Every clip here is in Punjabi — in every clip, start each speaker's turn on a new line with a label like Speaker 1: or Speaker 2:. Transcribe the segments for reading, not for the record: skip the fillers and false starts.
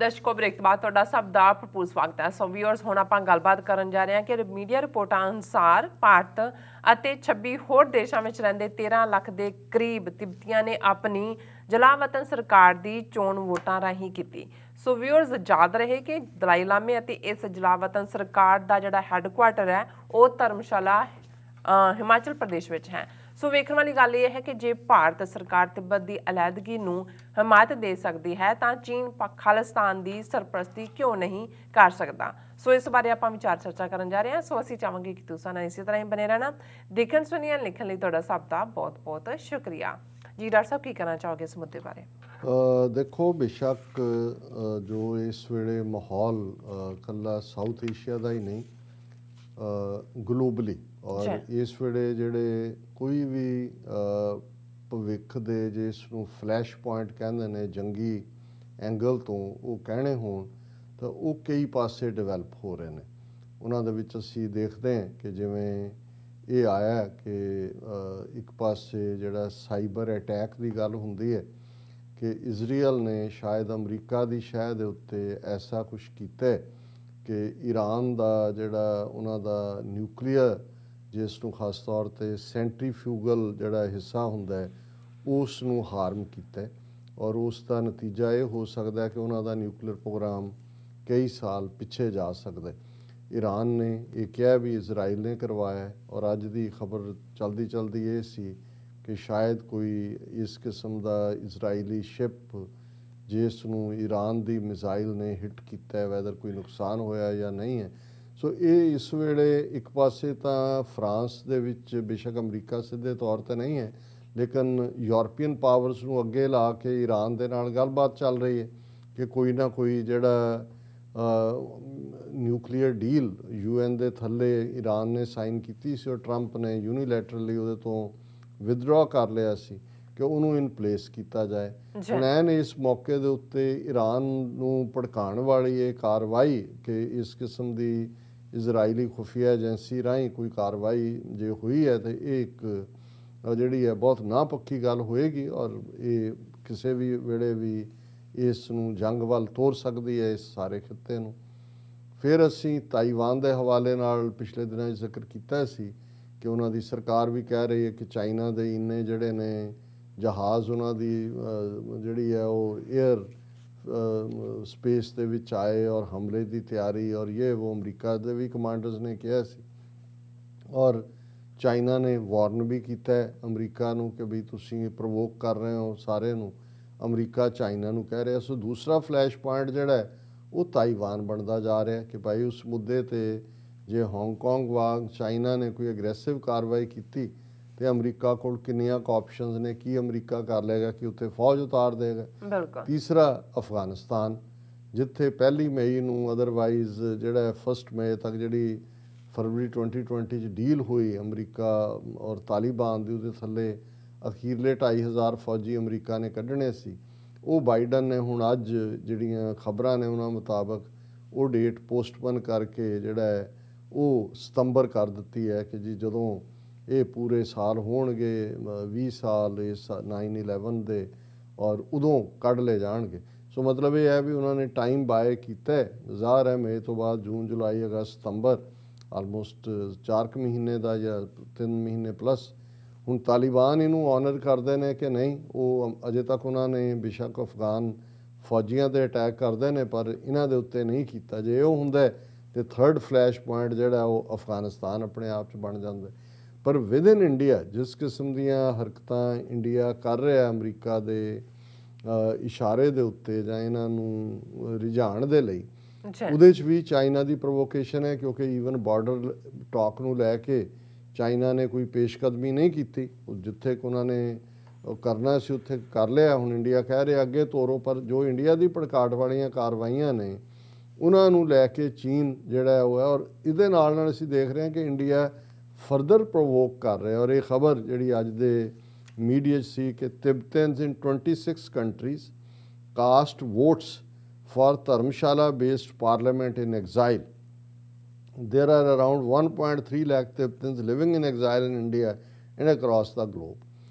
Speaker 1: ਦਰਸ਼ਕੋ ਬ੍ਰੇਕ ਤੋਂ ਬਾਅਦ ਤੁਹਾਡਾ ਸਭ ਦਾ ਭਰਪੂਰ ਸਵਾਗਤ ਹੈ। ਸੋ ਵੀਅਰਸ ਹੁਣ ਆਪਾਂ ਗੱਲਬਾਤ ਕਰਨ ਜਾ ਰਹੇ ਹਾਂ ਕਿ ਮੀਡੀਆ ਰਿਪੋਰਟਾਂ ਅਨੁਸਾਰ ਭਾਰਤ ਅਤੇ 26 ਹੋਰ ਦੇਸ਼ਾਂ ਵਿੱਚ ਰਹਿੰਦੇ 13 ਲੱਖ ਦੇ ਕਰੀਬ ਤਿੱਬਤੀਆਂ ਨੇ ਆਪਣੀ ਜਲਾਵਤਨ ਸਰਕਾਰ ਦੀ ਚੋਣ ਵੋਟਾਂ ਰਾਹੀਂ ਕੀਤੀ। ਸੋ ਵੀਅਰਸ ਯਾਦ ਰਹੇ ਕਿ ਦਲਾਈ ਲਾਮੇ ਅਤੇ ਇਸ ਜਲਾਵਤਨ ਸਰਕਾਰ ਦਾ ਜਿਹੜਾ ਹੈੱਡਕੁਆਰਟਰ ਹੈ ਉਹ ਧਰਮਸ਼ਾਲਾ ਹਿਮਾਚਲ ਪ੍ਰਦੇਸ਼ ਵਿੱਚ ਹੈ। ਸੋ ਵੇਖਣ ਵਾਲੀ ਗੱਲ ਇਹ ਹੈ ਕਿ ਜੇ ਭਾਰਤ ਸਰਕਾਰ ਤਿੱਬਤ ਦੀ ਅਲੱਦਗੀ ਨੂੰ ਹਮਾਇਤ ਦੇ ਸਕਦੀ ਹੈ ਤਾਂ ਚੀਨ ਖਾਲਿਸਤਾਨ ਦੀ ਸਰਪ੍ਰਸਤੀ ਕਿਉਂ ਨਹੀਂ ਕਰ ਸਕਦਾ। ਸੋ ਇਸ ਬਾਰੇ ਆਪਾਂ ਵਿਚਾਰ ਚਰਚਾ ਕਰਨ ਜਾ ਰਹੇ ਹਾਂ। ਸੋ ਅਸੀਂ ਚਾਹਾਂਗੇ ਕਿ ਤੁਸੀਂ ਨਾਲ ਇਸੇ ਤਰ੍ਹਾਂ ਹੀ ਬਨੇ ਰਹਿਣਾ। ਦੇਖਣ ਸੁਣੀਆਂ ਲਿਖਣ ਲਈ ਤੁਹਾਡਾ ਸਭ ਦਾ ਬਹੁਤ ਬਹੁਤ ਸ਼ੁਕਰੀਆ ਜੀ। ਡਾਕਟਰ ਸਾਹਿਬ ਕੀ ਕਹਿਣਾ ਚਾਹੋਗੇ ਇਸ ਮੁੱਦੇ ਬਾਰੇ?
Speaker 2: ਦੇਖੋ ਬੇਸ਼ੱਕ ਜੋ ਇਸ ਵੇਲੇ ਮਾਹੌਲ ਕੱਲਾ ਸਾਊਥ ਏਸ਼ੀਆ ਦਾ ਹੀ ਨਹੀਂ ਗਲੋਬਲੀ ਔਰ ਇਸ ਵੇਲੇ ਜਿਹੜੇ ਕੋਈ ਵੀ ਭਵਿੱਖ ਦੇ ਜਿਸ ਨੂੰ ਫਲੈਸ਼ ਪੁਆਇੰਟ ਕਹਿੰਦੇ ਨੇ ਜੰਗੀ ਐਂਗਲ ਤੋਂ ਉਹ ਕਹਿਣੇ ਹੋਣ ਤਾਂ ਉਹ ਕਈ ਪਾਸੇ ਡਿਵੈਲਪ ਹੋ ਰਹੇ ਨੇ। ਉਹਨਾਂ ਦੇ ਵਿੱਚ ਅਸੀਂ ਦੇਖਦੇ ਹਾਂ ਕਿ ਜਿਵੇਂ ਇਹ ਆਇਆ ਕਿ ਇੱਕ ਪਾਸੇ ਜਿਹੜਾ ਸਾਈਬਰ ਅਟੈਕ ਦੀ ਗੱਲ ਹੁੰਦੀ ਹੈ ਕਿ ਇਜ਼ਰਾਈਲ ਨੇ ਸ਼ਾਇਦ ਅਮਰੀਕਾ ਦੀ ਸ਼ਹਿਰ ਦੇ ਉੱਤੇ ਐਸਾ ਕੁਛ ਕੀਤਾ ਕਿ ਈਰਾਨ ਦਾ ਜਿਹੜਾ ਉਹਨਾਂ ਦਾ ਨਿਊਕਲੀਅਰ ਜਿਸ ਨੂੰ ਖਾਸ ਤੌਰ 'ਤੇ ਸੈਂਟਰੀਫਿਊਗਲ ਜਿਹੜਾ ਹਿੱਸਾ ਹੁੰਦਾ ਹੈ ਉਸ ਨੂੰ ਹਾਰਮ ਕੀਤਾ ਔਰ ਉਸ ਦਾ ਨਤੀਜਾ ਇਹ ਹੋ ਸਕਦਾ ਕਿ ਉਹਨਾਂ ਦਾ ਨਿਊਕਲੀਅਰ ਪ੍ਰੋਗਰਾਮ ਕਈ ਸਾਲ ਪਿੱਛੇ ਜਾ ਸਕਦਾ। ਈਰਾਨ ਨੇ ਇਹ ਕਿਹਾ ਵੀ ਇਜ਼ਰਾਈਲ ਨੇ ਕਰਵਾਇਆ ਔਰ ਅੱਜ ਦੀ ਖਬਰ ਚਲਦੀ ਇਹ ਸੀ ਕਿ ਸ਼ਾਇਦ ਕੋਈ ਇਸ ਕਿਸਮ ਦਾ ਇਜ਼ਰਾਈਲੀ ਸ਼ਿਪ ਜਿਸ ਨੂੰ ਈਰਾਨ ਦੀ ਮਿਜ਼ਾਈਲ ਨੇ ਹਿੱਟ ਕੀਤਾ ਵੈਦਰ ਕੋਈ ਨੁਕਸਾਨ ਹੋਇਆ ਜਾਂ ਨਹੀਂ ਹੈ। ਸੋ ਇਹ ਇਸ ਵੇਲੇ ਇੱਕ ਪਾਸੇ ਤਾਂ ਫਰਾਂਸ ਦੇ ਵਿੱਚ ਬੇਸ਼ੱਕ ਅਮਰੀਕਾ ਸਿੱਧੇ ਤੌਰ 'ਤੇ ਨਹੀਂ ਹੈ ਲੇਕਿਨ ਯੂਰਪੀਅਨ ਪਾਵਰਸ ਨੂੰ ਅੱਗੇ ਲਾ ਕੇ ਈਰਾਨ ਦੇ ਨਾਲ ਗੱਲਬਾਤ ਚੱਲ ਰਹੀ ਹੈ ਕਿ ਕੋਈ ਨਾ ਕੋਈ ਜਿਹੜਾ ਨਿਊਕਲੀਅਰ ਡੀਲ UN ਦੇ ਥੱਲੇ ਈਰਾਨ ਨੇ ਸਾਈਨ ਕੀਤੀ ਸੀ ਔਰ ਟਰੰਪ ਨੇ ਯੂਨੀਲੈਟਰਲੀ ਉਹਦੇ ਤੋਂ ਵਿਦਡਰਾ ਕਰ ਲਿਆ ਸੀ ਕਿ ਉਹਨੂੰ ਇਨ ਪਲੇਸ ਕੀਤਾ ਜਾਏ। ਹੁਣ ਇਸ ਮੌਕੇ ਦੇ ਉੱਤੇ ਈਰਾਨ ਨੂੰ ਭੜਕਾਉਣ ਵਾਲੀ ਇਹ ਕਾਰਵਾਈ ਕਿ ਇਸ ਕਿਸਮ ਦੀ ਇਜ਼ਰਾਈਲੀ ਖੁਫੀਆ ਏਜੰਸੀ ਰਾਹੀਂ ਕੋਈ ਕਾਰਵਾਈ ਜੇ ਹੋਈ ਹੈ ਤਾਂ ਇਹ ਇੱਕ ਜਿਹੜੀ ਹੈ ਬਹੁਤ ਨਾਪੱਕੀ ਗੱਲ ਹੋਏਗੀ ਔਰ ਇਹ ਕਿਸੇ ਵੀ ਵੇਲੇ ਵੀ ਇਸ ਨੂੰ ਜੰਗ ਵੱਲ ਤੋਰ ਸਕਦੀ ਹੈ ਇਸ ਸਾਰੇ ਖਿੱਤੇ ਨੂੰ। ਫਿਰ ਅਸੀਂ ਤਾਈਵਾਨ ਦੇ ਹਵਾਲੇ ਨਾਲ ਪਿਛਲੇ ਦਿਨਾਂ 'ਚ ਜ਼ਿਕਰ ਕੀਤਾ ਸੀ ਕਿ ਉਹਨਾਂ ਦੀ ਸਰਕਾਰ ਵੀ ਕਹਿ ਰਹੀ ਹੈ ਕਿ ਚਾਈਨਾ ਦੇ ਇੰਨੇ ਜਿਹੜੇ ਨੇ ਜਹਾਜ਼ ਉਹਨਾਂ ਦੀ ਜਿਹੜੀ ਹੈ ਉਹ ਏਅਰ ਸਪੇਸ ਦੇ ਵਿੱਚ ਆਏ ਔਰ ਹਮਲੇ ਦੀ ਤਿਆਰੀ ਔਰ ਉਹ ਅਮਰੀਕਾ ਦੇ ਵੀ ਕਮਾਂਡਰਸ ਨੇ ਕਿਹਾ ਸੀ ਔਰ ਚਾਈਨਾ ਨੇ ਵਾਰਨ ਵੀ ਕੀਤਾ ਅਮਰੀਕਾ ਨੂੰ ਕਿ ਵੀ ਤੁਸੀਂ ਪ੍ਰਵੋਕ ਕਰ ਰਹੇ ਹੋ ਸਾਰੇ ਨੂੰ। ਅਮਰੀਕਾ ਚਾਈਨਾ ਨੂੰ ਕਹਿ ਰਿਹਾ। ਸੋ ਦੂਸਰਾ ਫਲੈਸ਼ ਪੁਆਇੰਟ ਜਿਹੜਾ ਹੈ ਉਹ ਤਾਈਵਾਨ ਬਣਦਾ ਜਾ ਰਿਹਾ ਕਿ ਭਾਈ ਉਸ ਮੁੱਦੇ 'ਤੇ ਜੇ ਹਾਂਗਕਾਂਗ ਵਾਂਗ ਚਾਈਨਾ ਨੇ ਕੋਈ ਅਗਰੈਸਿਵ ਕਾਰਵਾਈ ਕੀਤੀ ਤੇ ਅਮਰੀਕਾ ਕੋਲ ਕਿੰਨੀਆਂ ਕੁ ਆਪਸ਼ਨਸ ਨੇ, ਕੀ ਅਮਰੀਕਾ ਕਰ ਲਏਗਾ ਕਿ ਉੱਥੇ ਫੌਜ ਉਤਾਰ ਦੇਗਾ। ਤੀਸਰਾ ਅਫਗਾਨਿਸਤਾਨ ਜਿੱਥੇ 1 ਮਈ ਨੂੰ ਅਦਰਵਾਈਜ਼ ਜਿਹੜਾ 1 ਮਈ ਤੱਕ ਜਿਹੜੀ ਫਰਵਰੀ 2020 'ਚ ਡੀਲ ਹੋਈ ਅਮਰੀਕਾ ਔਰ ਤਾਲੀਬਾਨ ਦੀ ਉਹਦੇ ਥੱਲੇ ਅਖੀਰਲੇ 2500 ਫੌਜੀ ਅਮਰੀਕਾ ਨੇ ਕੱਢਣੇ ਸੀ ਉਹ ਬਾਈਡਨ ਨੇ ਹੁਣ ਅੱਜ ਜਿਹੜੀਆਂ ਖਬਰਾਂ ਨੇ ਉਹਨਾਂ ਮੁਤਾਬਕ ਉਹ ਡੇਟ ਪੋਸਟਪੋਨ ਕਰਕੇ ਜਿਹੜਾ ਹੈ ਉਹ ਸਤੰਬਰ ਕਰ ਦਿੱਤੀ ਹੈ ਕਿ ਜੀ ਜਦੋਂ ਇਹ ਪੂਰੇ ਸਾਲ ਹੋਣਗੇ 20 ਸਾਲ ਇਸ 9/11 ਦੇ ਔਰ ਉਦੋਂ ਕੱਢ ਲਏ ਜਾਣਗੇ। ਸੋ ਮਤਲਬ ਇਹ ਹੈ ਵੀ ਉਹਨਾਂ ਨੇ ਟਾਈਮ ਬਾਏ ਕੀਤਾ। ਜ਼ਾਹਰ ਹੈ ਮਈ ਤੋਂ ਬਾਅਦ ਜੂਨ ਜੁਲਾਈ ਅਗਸਤ ਸਤੰਬਰ ਆਲਮੋਸਟ 4 ਮਹੀਨੇ ਦਾ ਜਾਂ 3 ਮਹੀਨੇ ਪਲੱਸ। ਹੁਣ ਤਾਲੀਬਾਨ ਇਹਨੂੰ ਔਨਰ ਕਰਦੇ ਨੇ ਕਿ ਨਹੀਂ ਉਹ ਅਜੇ ਤੱਕ ਉਹਨਾਂ ਨੇ ਬੇਸ਼ੱਕ ਅਫਗਾਨ ਫੌਜੀਆਂ 'ਤੇ ਅਟੈਕ ਕਰਦੇ ਨੇ ਪਰ ਇਹਨਾਂ ਦੇ ਉੱਤੇ ਨਹੀਂ ਕੀਤਾ। ਜੇ ਉਹ ਹੁੰਦਾ ਤੇ ਥਰਡ ਫਲੈਸ਼ ਪੁਆਇੰਟ ਜਿਹੜਾ ਉਹ ਅਫਗਾਨਿਸਤਾਨ ਆਪਣੇ ਆਪ 'ਚ ਬਣ ਜਾਂਦਾ। ਪਰ ਵਿਦ ਇਨ ਇੰਡੀਆ ਜਿਸ ਕਿਸਮ ਦੀਆਂ ਹਰਕਤਾਂ ਇੰਡੀਆ ਕਰ ਰਿਹਾ ਅਮਰੀਕਾ ਦੇ ਇਸ਼ਾਰੇ ਦੇ ਉੱਤੇ ਜਾਂ ਇਹਨਾਂ ਨੂੰ ਰਿਝਾਉਣ ਦੇ ਲਈ ਉਹਦੇ 'ਚ ਵੀ ਚਾਈਨਾ ਦੀ ਪ੍ਰੋਵੋਕੇਸ਼ਨ ਹੈ ਕਿਉਂਕਿ ਈਵਨ ਬਾਰਡਰ ਟਾਕ ਨੂੰ ਲੈ ਕੇ ਚਾਈਨਾ ਨੇ ਕੋਈ ਪੇਸ਼ਕਦਮੀ ਨਹੀਂ ਕੀਤੀ। ਜਿੱਥੇ ਉਹਨਾਂ ਨੇ ਕਰਨਾ ਸੀ ਉੱਥੇ ਕਰ ਲਿਆ। ਹੁਣ ਇੰਡੀਆ ਕਹਿ ਰਿਹਾ ਅੱਗੇ ਤੋਰੋ ਪਰ ਜੋ ਇੰਡੀਆ ਦੀ ਭੜਕਾਟ ਵਾਲੀਆਂ ਕਾਰਵਾਈਆਂ ਨੇ ਉਹਨਾਂ ਨੂੰ ਲੈ ਕੇ ਚੀਨ ਜਿਹੜਾ ਉਹ ਹੈ ਔਰ ਇਹਦੇ ਨਾਲ ਅਸੀਂ ਦੇਖ ਰਹੇ ਹਾਂ ਕਿ ਇੰਡੀਆ ਫਰਦਰ ਪ੍ਰੋਵੋਕ ਕਰ ਰਿਹਾ। ਔਰ ਇਹ ਖਬਰ ਜਿਹੜੀ ਅੱਜ ਦੇ ਮੀਡੀਆ 'ਚ ਸੀ ਕਿ Tibetans in 26 countries cast votes for Dharamshala based parliament in exile. There are around 1.3 lakh Tibetans living in exile in India and across the globe.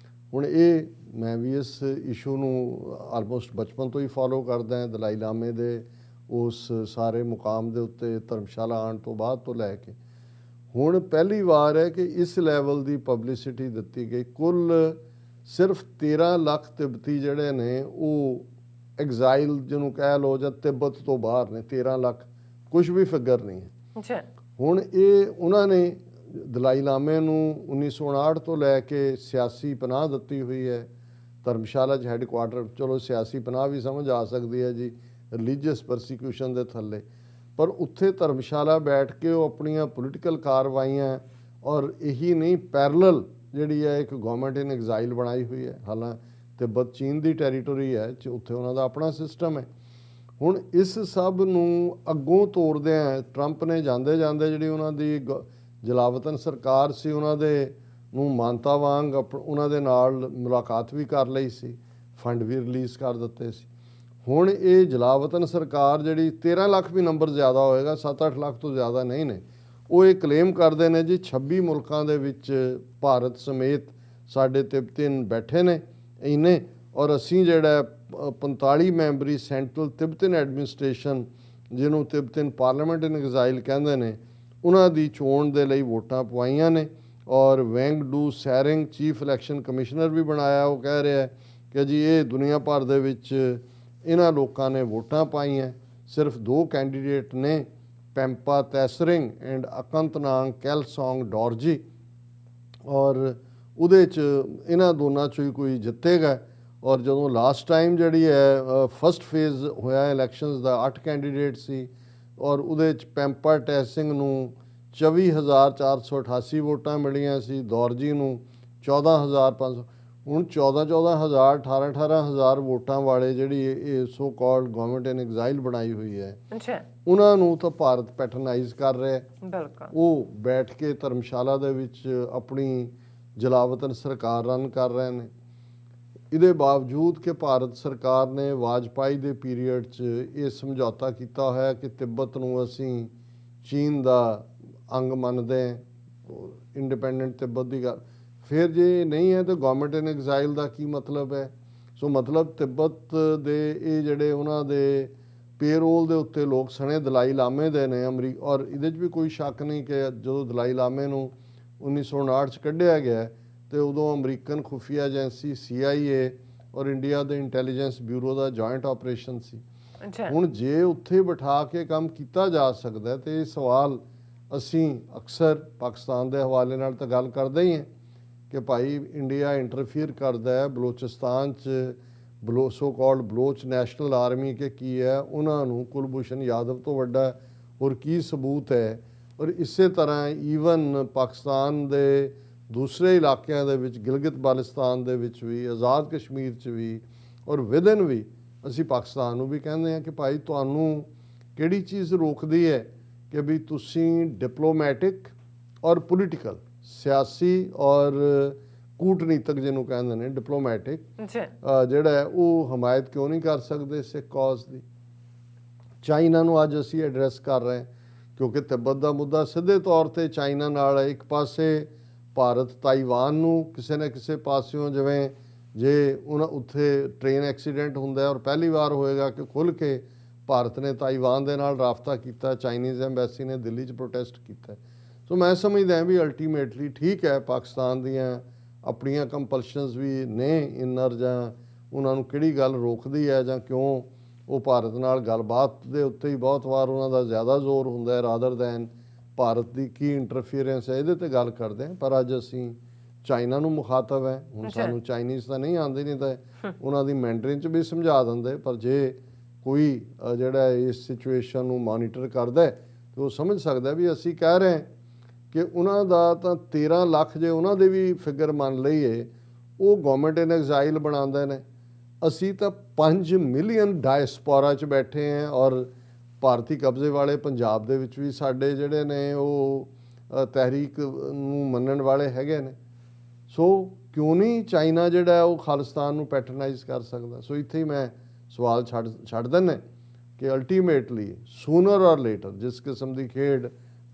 Speaker 2: ਹੁਣ ਇਹ ਮੈਂ ਵੀ ਇਸ ਇਸ਼ੂ ਨੂੰ ਆਲਮੋਸਟ ਬਚਪਨ ਤੋਂ ਹੀ ਫੋਲੋ ਕਰਦਾ ਹਾਂ। ਦਲਾਈ ਲਾਮੇ ਦੇ ਉਸ ਸਾਰੇ ਮੁਕਾਮ ਦੇ ਉੱਤੇ ਧਰਮਸ਼ਾਲਾ ਆਉਣ ਤੋਂ ਬਾਅਦ ਤੋਂ ਲੈ ਕੇ ਹੁਣ ਪਹਿਲੀ ਵਾਰ ਹੈ ਕਿ ਇਸ ਲੈਵਲ ਦੀ ਪਬਲਿਸਿਟੀ ਦਿੱਤੀ ਗਈ। ਕੁੱਲ ਸਿਰਫ 13 ਲੱਖ ਤਿੱਬਤੀ ਜਿਹੜੇ ਨੇ ਉਹ ਐਗਜ਼ਾਈਲ ਜਿਹਨੂੰ ਕਹਿ ਲਓ ਜਾਂ ਤਿੱਬਤ ਤੋਂ ਬਾਹਰ ਨੇ। 13 ਲੱਖ ਕੁਝ ਵੀ ਫਿਗਰ ਨਹੀਂ ਹੈ।
Speaker 1: ਅੱਛਾ,
Speaker 2: ਹੁਣ ਇਹ ਉਹਨਾਂ ਨੇ ਦਲਾਈ ਲਾਮੇ ਨੂੰ 1959 ਤੋਂ ਲੈ ਕੇ ਸਿਆਸੀ ਪਨਾਹ ਦਿੱਤੀ ਹੋਈ ਹੈ। ਧਰਮਸ਼ਾਲਾ 'ਚ ਹੈੱਡਕੁਆਟਰ, ਚਲੋ ਸਿਆਸੀ ਪਨਾਹ ਵੀ ਸਮਝ ਆ ਸਕਦੀ ਹੈ ਜੀ, ਰਿਲੀਜੀਅਸ ਪਰਸੀਕਿਊਸ਼ਨ ਦੇ ਥੱਲੇ, ਪਰ ਉੱਥੇ ਧਰਮਸ਼ਾਲਾ ਬੈਠ ਕੇ ਉਹ ਆਪਣੀਆਂ ਪੋਲੀਟੀਕਲ ਕਾਰਵਾਈਆਂ ਔਰ ਇਹੀ ਨਹੀਂ ਪੈਰਲਲ ਜਿਹੜੀ ਹੈ ਇੱਕ ਗਵਰਨਮੈਂਟ ਇਨ ਐਗਜ਼ਾਈਲ ਬਣਾਈ ਹੋਈ ਹੈ। ਹਾਲਾਂ ਤਿੱਬਤ ਚੀਨ ਦੀ ਟੈਰੀਟੋਰੀ ਹੈ, ਉੱਥੇ ਉਹਨਾਂ ਦਾ ਆਪਣਾ ਸਿਸਟਮ ਹੈ। ਹੁਣ ਇਸ ਸਭ ਨੂੰ ਅੱਗੋਂ ਤੋਰਦਿਆਂ ਟਰੰਪ ਨੇ ਜਾਂਦੇ ਜਾਂਦੇ ਜਿਹੜੀ ਉਹਨਾਂ ਦੀ ਜਲਾਵਤਨ ਸਰਕਾਰ ਸੀ ਉਹਨਾਂ ਦੇ ਨੂੰ ਮਾਨਤਾ ਵਾਂਗ ਉਹਨਾਂ ਦੇ ਨਾਲ ਮੁਲਾਕਾਤ ਵੀ ਕਰ ਲਈ ਸੀ, ਫੰਡ ਵੀ ਰਿਲੀਜ਼ ਕਰ ਦਿੱਤੇ ਸੀ। ਹੁਣ ਇਹ ਜਲਾਵਤਨ ਸਰਕਾਰ ਜਿਹੜੀ 13 ਲੱਖ ਵੀ ਨੰਬਰ ਜ਼ਿਆਦਾ ਹੋਏਗਾ, 7-8 ਲੱਖ ਤੋਂ ਜ਼ਿਆਦਾ ਨਹੀਂ ਨੇ, ਉਹ ਇਹ ਕਲੇਮ ਕਰਦੇ ਨੇ ਜੀ 26 ਮੁਲਕਾਂ ਦੇ ਵਿੱਚ ਭਾਰਤ ਸਮੇਤ ਸਾਡੇ ਤਿੱਬਤਨ ਬੈਠੇ ਨੇ ਇੰਨੇ, ਔਰ ਅਸੀਂ ਜਿਹੜਾ 45 ਮੈਂਬਰੀ ਸੈਂਟਰਲ ਤਿੱਬਤਨ ਐਡਮਿਨਿਸਟ੍ਰੇਸ਼ਨ ਜਿਹਨੂੰ ਤਿੱਬਤਨ ਪਾਰਲੀਮੈਂਟ ਇਨ ਐਗਜ਼ਾਈਲ ਕਹਿੰਦੇ ਨੇ ਉਹਨਾਂ ਦੀ ਚੋਣ ਦੇ ਲਈ ਵੋਟਾਂ ਪਵਾਈਆਂ ਨੇ। ਔਰ ਵੈਂਗ ਡੂ ਸੈਰਿੰਗ ਚੀਫ ਇਲੈਕਸ਼ਨ ਕਮਿਸ਼ਨਰ ਵੀ ਬਣਾਇਆ। ਉਹ ਕਹਿ ਰਿਹਾ ਕਿ ਜੀ ਇਹ ਦੁਨੀਆ ਭਰ ਦੇ ਵਿੱਚ ਇਹਨਾਂ ਲੋਕਾਂ ਨੇ ਵੋਟਾਂ ਪਾਈਆਂ। ਸਿਰਫ 2 ਕੈਂਡੀਡੇਟ ਨੇ, ਪੈਂਪਾ ਤੈਸਰਿੰਗ ਐਂਡ ਅਕੰਤਨਾਂਗ ਕੈਲਸੋਂਗ ਡੋਰਜੀ, ਔਰ ਉਹਦੇ 'ਚ ਇਹਨਾਂ ਦੋਨਾਂ 'ਚੋਂ ਹੀ ਕੋਈ ਜਿੱਤੇਗਾ। ਔਰ ਜਦੋਂ ਲਾਸਟ ਟਾਈਮ ਜਿਹੜੀ ਹੈ ਫਸਟ ਫੇਜ਼ ਹੋਇਆ ਇਲੈਕਸ਼ਨਸ ਦਾ 8 ਕੈਂਡੀਡੇਟ ਸੀ ਔਰ ਉਹਦੇ 'ਚ ਪੈਂਪਾ ਟੈਸਿੰਗ ਨੂੰ 24,488 ਵੋਟਾਂ ਮਿਲੀਆਂ ਸੀ, ਦੌਰਜੀ ਨੂੰ 14,500। ਹੁਣ 14,000 18,000 ਵੋਟਾਂ ਵਾਲੇ ਜਿਹੜੀ ਇਹ ਸੋ ਕਾਲਡ ਗਵਰਨਮੈਂਟ ਇਨ ਐਗਜ਼ਾਈਲ ਬਣਾਈ ਹੋਈ ਹੈ, ਉਹਨਾਂ ਨੂੰ ਤਾਂ ਭਾਰਤ ਪੈਟਰਨਾਈਜ਼ ਕਰ ਰਿਹਾ ਹੈ।
Speaker 1: ਬਿਲਕੁਲ, ਉਹ
Speaker 2: ਬੈਠ ਕੇ ਧਰਮਸ਼ਾਲਾ ਦੇ ਵਿੱਚ ਆਪਣੀ ਜਲਾਵਤਨ ਸਰਕਾਰ ਰਨ ਕਰ ਰਹੇ ਨੇ। ਇਹਦੇ ਬਾਵਜੂਦ ਕਿ ਭਾਰਤ ਸਰਕਾਰ ਨੇ ਵਾਜਪਾਈ ਦੇ ਪੀਰੀਅਡ 'ਚ ਇਹ ਸਮਝੌਤਾ ਕੀਤਾ ਹੋਇਆ ਕਿ ਤਿੱਬਤ ਨੂੰ ਅਸੀਂ ਚੀਨ ਦਾ ਅੰਗ ਮੰਨਦੇ ਹਾਂ, ਇੰਡੀਪੈਂਡੈਂਟ ਤਿੱਬਤ ਦੀ ਗੱਲ। ਫਿਰ ਜੇ ਨਹੀਂ ਹੈ ਤਾਂ ਗਵਰਨਮੈਂਟ ਇਨ ਐਗਜ਼ਾਈਲ ਦਾ ਕੀ ਮਤਲਬ ਹੈ? ਸੋ ਮਤਲਬ ਤਿੱਬਤ ਦੇ ਇਹ ਜਿਹੜੇ ਉਹਨਾਂ ਦੇ ਪੇਰੋਲ ਦੇ ਉੱਤੇ ਲੋਕ ਸਣੇ ਦਲਾਈ ਲਾਮੇ ਦੇ ਨੇ ਔਰ ਇਹਦੇ 'ਚ ਵੀ ਕੋਈ ਸ਼ੱਕ ਨਹੀਂ ਕਿ ਜਦੋਂ ਦਲਾਈ ਲਾਮੇ ਨੂੰ 1959 'ਚ ਕੱਢਿਆ ਗਿਆ ਤੇ ਉਦੋਂ ਅਮਰੀਕਨ ਖੁਫੀਆ ਏਜੰਸੀ CIA ਔਰ ਇੰਡੀਆ ਦੇ ਇੰਟੈਲੀਜੈਂਸ ਬਿਊਰੋ ਦਾ ਜੁਆਇੰਟ ਆਪਰੇਸ਼ਨ ਸੀ। ਹੁਣ ਜੇ ਉੱਥੇ ਬਿਠਾ ਕੇ ਕੰਮ ਕੀਤਾ ਜਾ ਸਕਦਾ ਤੇ ਇਹ ਸਵਾਲ ਅਸੀਂ ਅਕਸਰ ਪਾਕਿਸਤਾਨ ਦੇ ਹਵਾਲੇ ਨਾਲ ਤਾਂ ਗੱਲ ਕਰਦੇ ਹੀ ਹਾਂ ਕਿ ਭਾਈ ਇੰਡੀਆ ਇੰਟਰਫੀਅਰ ਕਰਦਾ ਹੈ ਬਲੋਚਿਸਤਾਨ 'ਚ so called Baloch national army ਕਿ ਕੀ ਹੈ, ਉਹਨਾਂ ਨੂੰ ਕੁਲਭੂਸ਼ਣ ਯਾਦਵ ਤੋਂ ਵੱਡਾ ਹੋਰ ਕੀ ਸਬੂਤ ਹੈ। ਔਰ ਇਸੇ ਤਰ੍ਹਾਂ ਈਵਨ ਪਾਕਿਸਤਾਨ ਦੇ ਦੂਸਰੇ ਇਲਾਕਿਆਂ ਦੇ ਵਿੱਚ ਗਿਲਗਿਤ ਬਾਲਸਤਾਨ ਦੇ ਵਿੱਚ ਵੀ, ਆਜ਼ਾਦ ਕਸ਼ਮੀਰ 'ਚ ਵੀ ਔਰ ਵਿਦਨ ਵੀ ਅਸੀਂ ਪਾਕਿਸਤਾਨ ਨੂੰ ਵੀ ਕਹਿੰਦੇ ਹਾਂ ਕਿ ਭਾਈ ਤੁਹਾਨੂੰ ਕਿਹੜੀ ਚੀਜ਼ ਰੋਕਦੀ ਹੈ ਕਿ ਵੀ ਤੁਸੀਂ ਡਿਪਲੋਮੈਟਿਕ ਔਰ ਪੋਲੀਟੀਕਲ, ਸਿਆਸੀ ਔਰ ਕੂਟਨੀਤਕ ਜਿਹਨੂੰ ਕਹਿੰਦੇ ਨੇ ਡਿਪਲੋਮੈਟਿਕ, ਜਿਹੜਾ ਹੈ ਉਹ ਹਮਾਇਤ ਕਿਉਂ ਨਹੀਂ ਕਰ ਸਕਦੇ ਸਿੱਖ ਕੌਜ਼ ਦੀ। ਚਾਈਨਾ ਨੂੰ ਅੱਜ ਅਸੀਂ ਐਡਰੈਸ ਕਰ ਰਹੇ ਹਾਂ ਕਿਉਂਕਿ ਤਿੱਬਤ ਦਾ ਮੁੱਦਾ ਸਿੱਧੇ ਤੌਰ 'ਤੇ ਚਾਈਨਾ ਨਾਲ ਹੈ। ਇੱਕ ਪਾਸੇ ਭਾਰਤ ਤਾਈਵਾਨ ਨੂੰ ਕਿਸੇ ਨਾ ਕਿਸੇ ਪਾਸਿਓਂ, ਜਿਵੇਂ ਜੇ ਉਹਨਾਂ ਉੱਥੇ ਟ੍ਰੇਨ ਐਕਸੀਡੈਂਟ ਹੁੰਦਾ ਔਰ ਪਹਿਲੀ ਵਾਰ ਹੋਏਗਾ ਕਿ ਖੁੱਲ੍ਹ ਕੇ ਭਾਰਤ ਨੇ ਤਾਈਵਾਨ ਦੇ ਨਾਲ ਰਾਬਤਾ ਕੀਤਾ, ਚਾਈਨੀਜ਼ ਐਮਬੈਸੀ ਨੇ ਦਿੱਲੀ 'ਚ ਪ੍ਰੋਟੈਸਟ ਕੀਤਾ। ਸੋ ਮੈਂ ਸਮਝਦਾ ਵੀ ਅਲਟੀਮੇਟਲੀ ਠੀਕ ਹੈ ਪਾਕਿਸਤਾਨ ਦੀਆਂ ਆਪਣੀਆਂ ਕੰਪਲਸ਼ਨਸ ਵੀ ਨੇ ਇਨਰ, ਜਾਂ ਉਹਨਾਂ ਨੂੰ ਕਿਹੜੀ ਗੱਲ ਰੋਕਦੀ ਹੈ ਜਾਂ ਕਿਉਂ ਉਹ ਭਾਰਤ ਨਾਲ ਗੱਲਬਾਤ ਦੇ ਉੱਤੇ ਹੀ ਬਹੁਤ ਵਾਰ ਉਹਨਾਂ ਦਾ ਜ਼ਿਆਦਾ ਜ਼ੋਰ ਹੁੰਦਾ ਹੈ ਰਾਦਰ ਦੈਨ ਭਾਰਤ ਦੀ ਕੀ ਇੰਟਰਫੀਅਰੈਂਸ ਹੈ, ਇਹਦੇ 'ਤੇ ਗੱਲ ਕਰਦੇ ਹਾਂ। ਪਰ ਅੱਜ ਅਸੀਂ ਚਾਈਨਾ ਨੂੰ ਮੁਖਾਤਬ ਹੈ। ਹੁਣ ਸਾਨੂੰ ਚਾਈਨੀਜ਼ ਤਾਂ ਨਹੀਂ ਆਉਂਦੀ, ਨਹੀਂ ਤਾਂ ਉਹਨਾਂ ਦੀ ਮੈਂਡਰਿਨ 'ਚ ਵੀ ਸਮਝਾ ਦਿੰਦੇ, ਪਰ ਜੇ ਕੋਈ ਜਿਹੜਾ ਇਸ ਸਿਚੁਏਸ਼ਨ ਨੂੰ ਮੋਨੀਟਰ ਕਰਦਾ ਤਾਂ ਉਹ ਸਮਝ ਸਕਦਾ ਵੀ ਅਸੀਂ ਕਹਿ ਰਹੇ ਕਿ ਉਹਨਾਂ ਦਾ ਤਾਂ 13 ਲੱਖ ਜੇ ਉਹਨਾਂ ਦੇ ਵੀ ਫਿਗਰ ਮੰਨ ਲਈਏ ਉਹ ਗਵਰਨਮੈਂਟ ਇਨ ਐਗਜ਼ਾਈਲ ਬਣਾਉਂਦੇ ਨੇ, ਅਸੀਂ ਤਾਂ 5 ਮਿਲੀਅਨ ਡਾਇਸਪੋਰਾ 'ਚ ਬੈਠੇ ਹਾਂ। ਔਰ ਭਾਰਤੀ ਕਬਜ਼ੇ ਵਾਲੇ ਪੰਜਾਬ ਦੇ ਵਿੱਚ ਵੀ ਸਾਡੇ ਜਿਹੜੇ ਨੇ ਉਹ ਤਹਿਰੀਕ ਨੂੰ ਮੰਨਣ ਵਾਲੇ ਹੈਗੇ ਨੇ। ਸੋ ਕਿਉਂ ਨਹੀਂ ਚਾਈਨਾ ਜਿਹੜਾ ਉਹ ਖਾਲਿਸਤਾਨ ਨੂੰ ਪੈਟਰਨਾਈਜ਼ ਕਰ ਸਕਦਾ? ਸੋ ਇੱਥੇ ਹੀ ਮੈਂ ਸਵਾਲ ਛੱਡ ਦਿੰਦਾ ਕਿ ਅਲਟੀਮੇਟਲੀ ਸੂਨਰ ਔਰ ਲੇਟਰ ਜਿਸ ਕਿਸਮ ਦੀ ਖੇਡ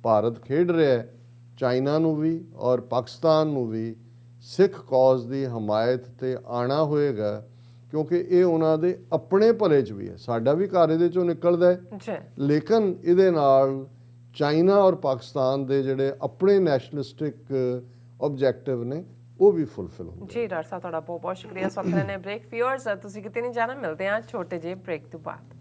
Speaker 2: ਭਾਰਤ ਖੇਡ ਰਿਹਾ ਹੈ, ਚਾਈਨਾ ਨੂੰ ਵੀ ਔਰ ਪਾਕਿਸਤਾਨ ਨੂੰ ਵੀ ਸਿੱਖ ਕੌਜ਼ ਦੀ ਹਮਾਇਤ 'ਤੇ ਆਉਣਾ ਹੋਏਗਾ। ਕਿਉਂਕਿ ਇਹ ਉਹਨਾਂ ਦੇ ਆਪਣੇ ਭਲੇ 'ਚ ਵੀ ਹੈ, ਸਾਡਾ ਵੀ ਘਰ ਇਹਦੇ 'ਚੋਂ ਨਿਕਲਦਾ ਹੈ,
Speaker 1: ਜੀ
Speaker 2: ਲੇਕਿਨ ਇਹਦੇ ਨਾਲ ਚਾਈਨਾ ਔਰ ਪਾਕਿਸਤਾਨ ਦੇ ਜਿਹੜੇ ਆਪਣੇ ਨੈਸ਼ਨਲਿਸਟਿਕ ਆਬਜੈਕਟਿਵ ਨੇ ਉਹ ਵੀ ਫੁੱਲਫਿਲ ਹੁੰਦੇ।
Speaker 1: ਜੀ ਡਾਕਟਰ ਸਾਹਿਬ ਤੁਹਾਡਾ ਬਹੁਤ ਬਹੁਤ ਸ਼ੁਕਰੀਆ। ਇਸ ਵਕਤ ਨੇ ਬ੍ਰੇਕ। ਵਿਊਅਰਸ ਤੁਸੀਂ ਕਿਤੇ ਨਹੀਂ ਜਾਣਾ, ਮਿਲਦੇ ਹਾਂ ਛੋਟੇ ਜਿਹੇ ਬ੍ਰੇਕ ਤੋਂ ਬਾਅਦ।